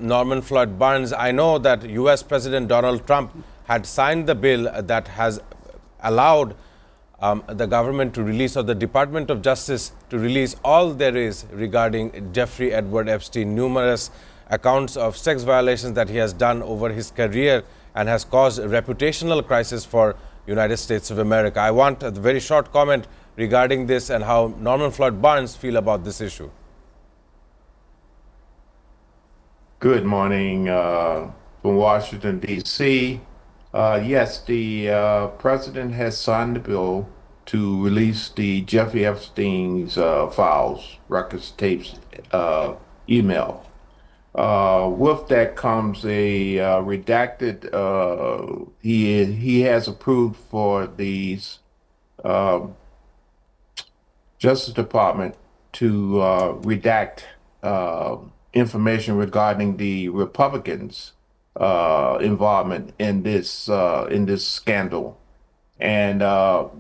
Norman Floyd Barnes, I know that U.S. President Donald Trump had signed the bill that has allowed the government to release, or the Department of Justice to release all there is regarding Jeffrey Edward Epstein, numerous accounts of sex violations that he has done over his career and has caused a reputational crisis for United States of America. I want a very short comment regarding this and how Norman Floyd Barnes feel about this issue. Good morning from Washington, D.C. Yes, the president has signed the bill to release the Jeffrey Epstein's files, records, tapes, email. With that comes a redacted, he has approved for the Justice Department to redact information regarding the Republicans' involvement in this scandal, and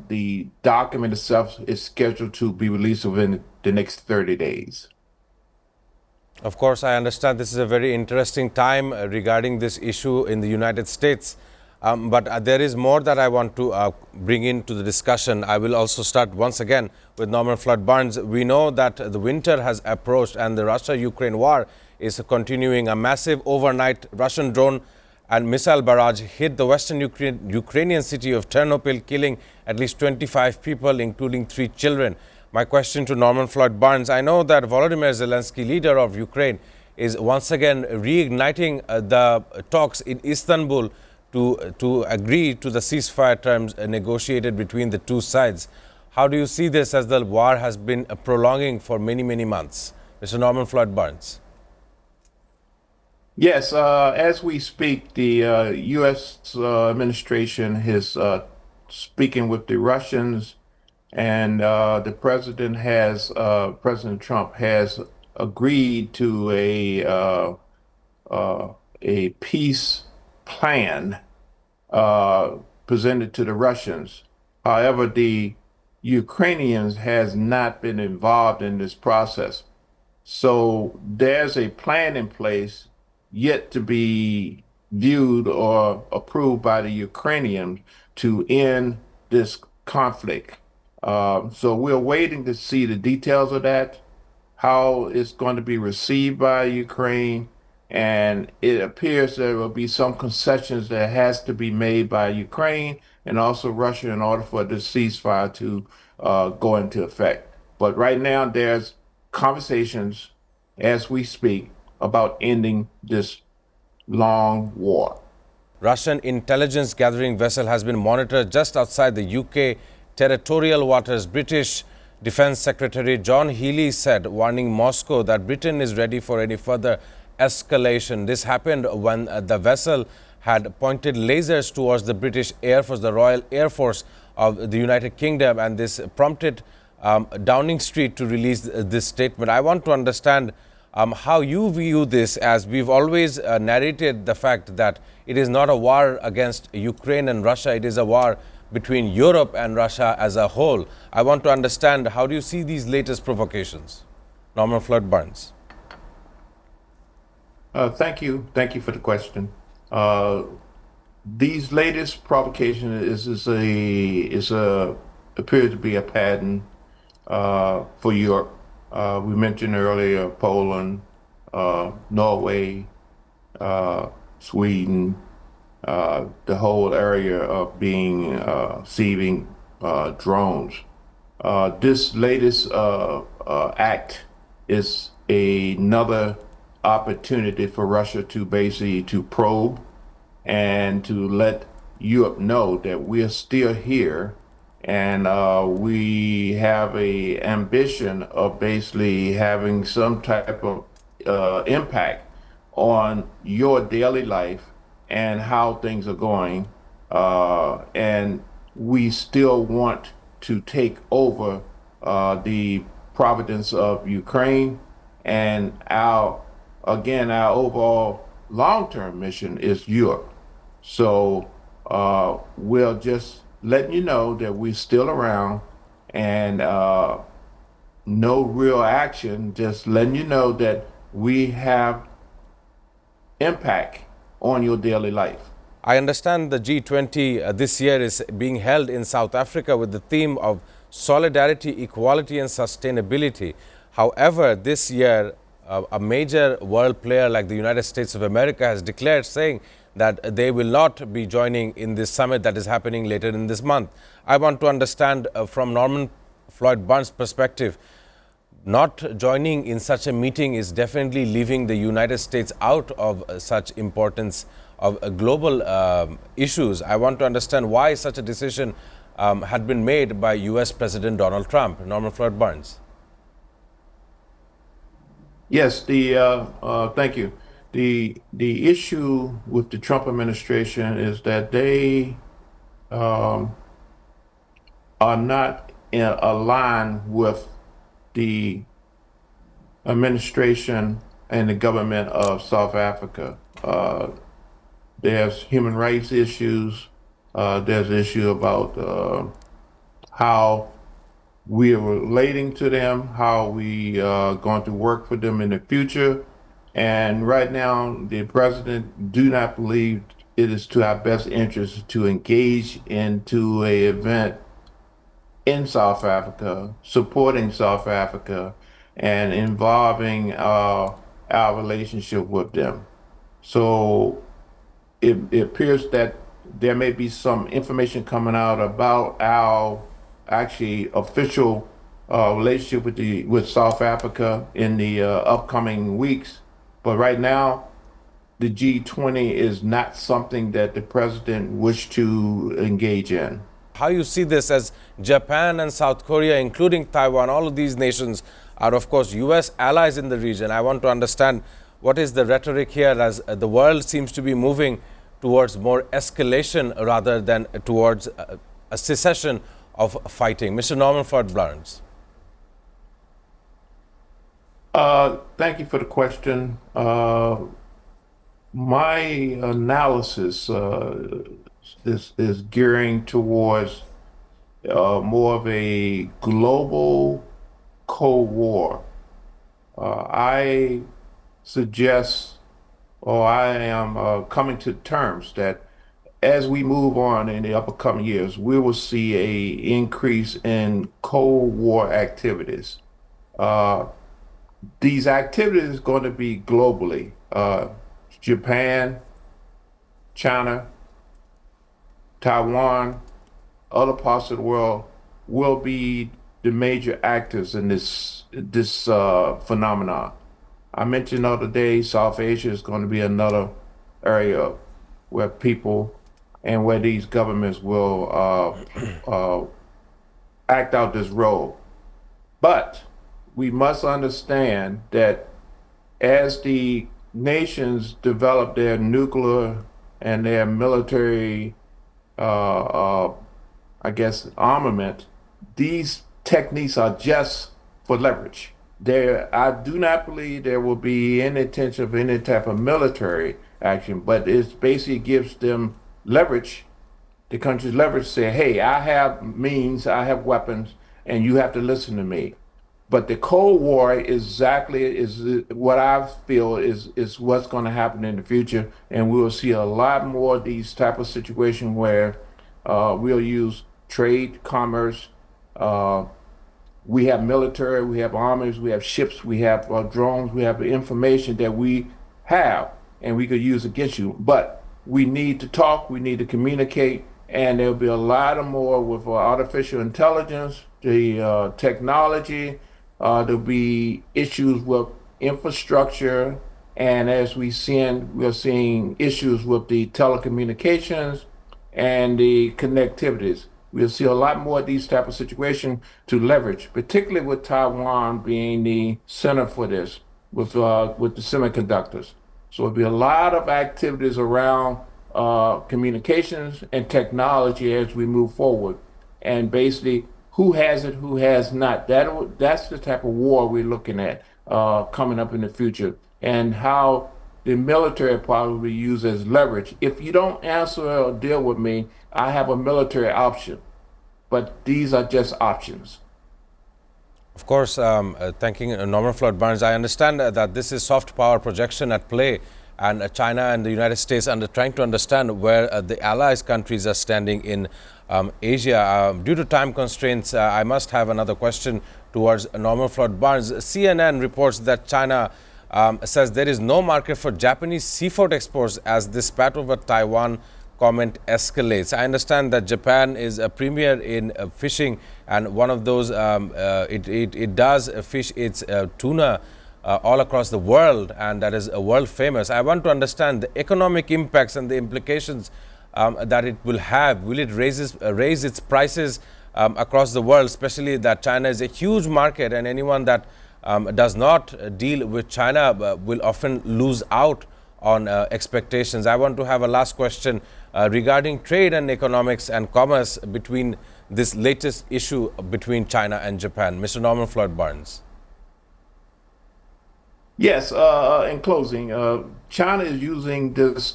the document itself is scheduled to be released within the next 30 days. Of course, I understand this is a very interesting time regarding this issue in the United States. But there is more that I want to bring into the discussion. I will also start once again with Norman Floyd Barnes. We know that the winter has approached and the Russia-Ukraine war is continuing. A massive overnight Russian drone and missile barrage hit the western Ukrainian city of Ternopil, killing at least 25 people, including 3 children. My question to Norman Floyd Barnes, I know that Volodymyr Zelensky, leader of Ukraine, is once again reigniting the talks in Istanbul to agree to the ceasefire terms negotiated between the two sides. How do you see this, as the war has been prolonging for many, many months? Mr. Norman Floyd Barnes. Yes, as we speak, the U.S. Administration is speaking with the Russians, and the President Trump has agreed to a peace plan presented to the Russians. However, the Ukrainians has not been involved in this process. So there's a plan in place yet to be viewed or approved by the Ukrainians to end this conflict. So we're waiting to see the details of that, how it's going to be received by Ukraine. And it appears there will be some concessions that has to be made by Ukraine and also Russia in order for this ceasefire to go into effect. But right now, there's conversations as we speak about ending this long war. Russian intelligence gathering vessel has been monitored just outside the UK territorial waters. British Defense Secretary John Healey said, warning Moscow that Britain is ready for any further escalation. This happened when the vessel had pointed lasers towards the British Air Force, the Royal Air Force of the United Kingdom, and this prompted Downing Street to release this statement. I want to understand how you view this, as we've always narrated the fact that it is not a war against Ukraine and Russia, it is a war between Europe and Russia as a whole. I want to understand, how do you see these latest provocations? Norman Floyd Barnes. Thank you for the question. These latest provocations appears to be a pattern for Europe. We mentioned earlier Poland, Norway, Sweden, the whole area of being receiving drones. This latest act is another opportunity for Russia to basically to probe and to let Europe know that we're still here, and we have a ambition of basically having some type of impact on your daily life and how things are going, and we still want to take over the providence of Ukraine, and our overall long-term mission is Europe. So we'll just letting you know that we're still around, and no real action, just letting you know that we have impact on your daily life. I understand the G20 this year is being held in South Africa with the theme of solidarity, equality, and sustainability. However, this year, a major world player like the United States of America has declared, saying that they will not be joining in this summit that is happening later in this month. I want to understand from Norman Floyd Burns' perspective, not joining in such a meeting is definitely leaving the United States out of such importance of global issues. I want to understand why such a decision had been made by US President Donald Trump. Norman Floyd Burns. Yes, thank you. The issue with the Trump administration is that they um, are not aligned with the administration and the government of South Africa. There's human rights issues. There's an issue about how we are relating to them, how we are going to work for them in the future. And right now, the president do not believe it is to our best interest to engage into a event in South Africa, supporting South Africa, and involving our relationship with them. So it appears that there may be some information coming out about our actually official relationship with South Africa in the upcoming weeks. But right now, the G20 is not something that the president wished to engage in. How you see this, as Japan and South Korea, including Taiwan, all of these nations are, of course, US allies in the region. I want to understand what is the rhetoric here, as the world seems to be moving towards more escalation rather than towards a cessation of fighting. Mr. Norman Floyd Burns. Thank you for the question. My analysis is gearing towards more of a global Cold War. I suggest, or I am coming to terms that as we move on in the upcoming years, we will see a increase in Cold War activities. Uh, these activities are going to be globally. Japan, China, Taiwan, other parts of the world will be the major actors in this phenomenon. I mentioned the other day, South Asia is going to be another area where people and where these governments will act out this role. But we must understand that as the nations develop their nuclear and their military, I guess, armament, these techniques are just for leverage. I do not believe there will be any intention of any type of military action, but it basically gives them leverage, the countries leverage, say, hey, I have means, I have weapons, and you have to listen to me. But the Cold War exactly is what I feel is what's going to happen in the future, and we will see a lot more of these type of situations where we'll use trade, commerce. We have military, we have armies, we have ships, we have drones, we have information that we have, and we could use against you. But we need to talk, we need to communicate, and there'll be a lot of more with artificial intelligence, the technology. There'll be issues with infrastructure, and as we're seeing issues with the telecommunications and the connectivities. We'll see a lot more of these type of situations to leverage, particularly with Taiwan being the center for this, with the semiconductors. So there'll be a lot of activities around communications and technology as we move forward, and basically who has it, who has not. That's the type of war we're looking at coming up in the future, and how the military probably be used as leverage. If you don't answer or deal with me, I have a military option, but these are just options. Of course, thanking Norman Floyd Burns, I understand that this is soft power projection at play and China and the United States trying to understand where the allies countries are standing in Asia. Due to time constraints, I must have another question towards Norman Floyd Barnes. CNN reports that China says there is no market for Japanese seafood exports as this spat over Taiwan comment escalates. I understand that Japan is a premier in fishing, and one of those, it does fish its tuna all across the world, and that is world famous. I want to understand the economic impacts and the implications that it will have. Will it raise its prices across the world, especially that China is a huge market, and anyone that does not deal with China will often lose out on expectations. I want to have a last question regarding trade and economics and commerce between this latest issue between China and Japan. Mr. Norman Floyd Barnes. Yes, in closing, China is using this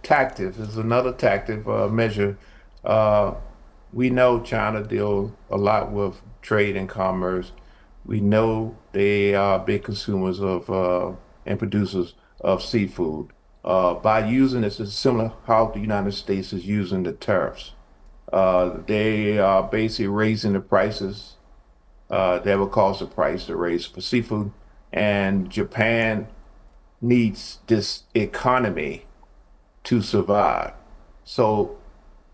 tactic, is another tactic measure. Uh, we know China deal a lot with trade and commerce. We know they are big consumers of and producers of seafood. By using this, it's similar how the United States is using the tariffs. They are basically raising the prices that will cause the price to raise for seafood. And Japan needs this economy to survive. So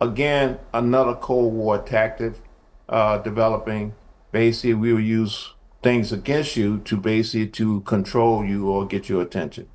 again, another Cold War tactic developing. Basically, we will use things against you to basically to control you or get your attention.